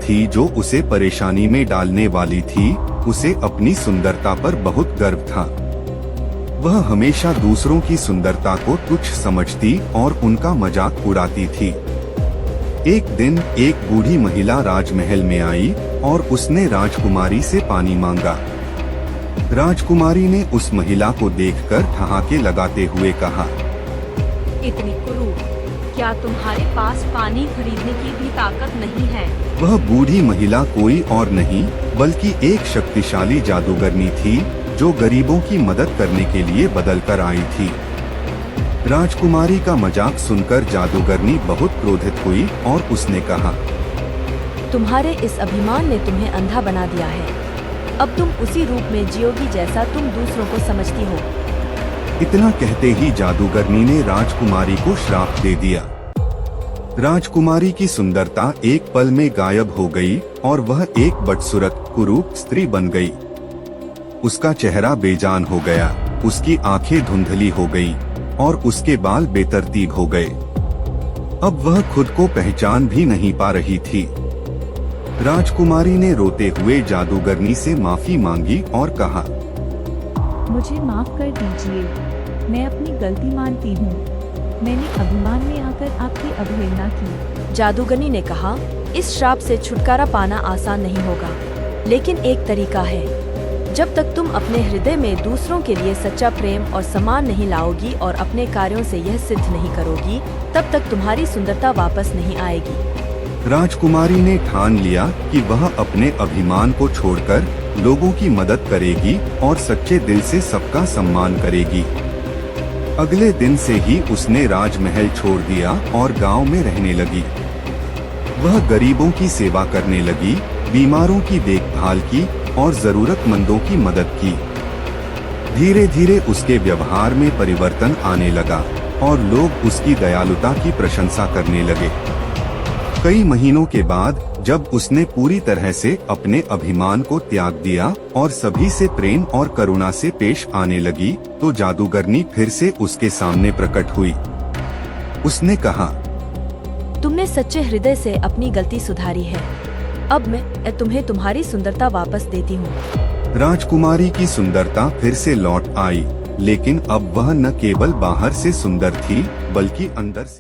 थी जो उसे परेशानी में डालने वाली थी, उसे अपनी सुंदरता पर बहुत गर्व था। वह हमेशा दूसरों की सुंदरता को तुच्छ समझती और उनका मजाक उड़ाती थी। एक दिन एक बूढ़ी महिला राजमहल में आई और उसने राजकुमारी से पानी मांगा। राजकुमारी ने उस महिला को देखकर ठहाके लगाते हुए कहा, इतनी क्रूर, क्या तुम्हारे पास पानी खरीदने की भी ताकत नहीं है? वह बूढ़ी महिला कोई और नहीं बल्कि एक शक्तिशाली जादूगरनी थी जो गरीबों की मदद करने के लिए बदल कर आई थी। राजकुमारी का मजाक सुनकर जादूगरनी बहुत क्रोधित हुई और उसने कहा, तुम्हारे इस अभिमान ने तुम्हें अंधा बना दिया है। अब तुम उसी रूप में जियोगी जैसा तुम दूसरों को समझती हो। इतना कहते ही जादूगरनी ने राजकुमारी को श्राप दे दिया। राजकुमारी की सुंदरता एक पल में गायब हो गई और वह एक बदसूरत कुरूप स्त्री बन गई। उसका चेहरा बेजान हो गया, उसकी आंखें धुंधली हो गईं और उसके बाल बेतरतीब हो गए। अब वह खुद को पहचान भी नहीं पा रही थी। राजकुमारी ने रोते हुए जादूगरनी से माफी मांगी और कहा, मुझे माफ कर दीजिए, मैं अपनी गलती मानती हूँ। मैंने अभिमान में आकर आपकी अवहेलना की। जादूगरनी ने कहा, इस श्राप से छुटकारा पाना आसान नहीं होगा, लेकिन एक तरीका है। जब तक तुम अपने हृदय में दूसरों के लिए सच्चा प्रेम और सम्मान नहीं लाओगी और अपने कार्यों से यह सिद्ध नहीं करोगी, तब तक तुम्हारी सुंदरता वापस नहीं आएगी। राजकुमारी ने ठान लिया कि वह अपने अभिमान को छोड़कर लोगों की मदद करेगी और सच्चे दिल से सबका सम्मान करेगी। अगले दिन से ही उसने राजमहल छोड़ दिया और गांव में रहने लगी। वह गरीबों की सेवा करने लगी, बीमारों की देखभाल की और जरूरतमंदों की मदद की। धीरे धीरे उसके व्यवहार में परिवर्तन आने लगा और लोग उसकी दयालुता की प्रशंसा करने लगे। कई महीनों के बाद जब उसने पूरी तरह से अपने अभिमान को त्याग दिया और सभी से प्रेम और करुणा से पेश आने लगी, तो जादूगरनी फिर से उसके सामने प्रकट हुई। उसने कहा, तुमने सच्चे हृदय से अपनी गलती सुधारी है। अब मैं तुम्हें तुम्हारी सुंदरता वापस देती हूँ। राजकुमारी की सुंदरता फिर से लौट आई, लेकिन अब वह न केवल बाहर से सुंदर थी बल्कि अंदर से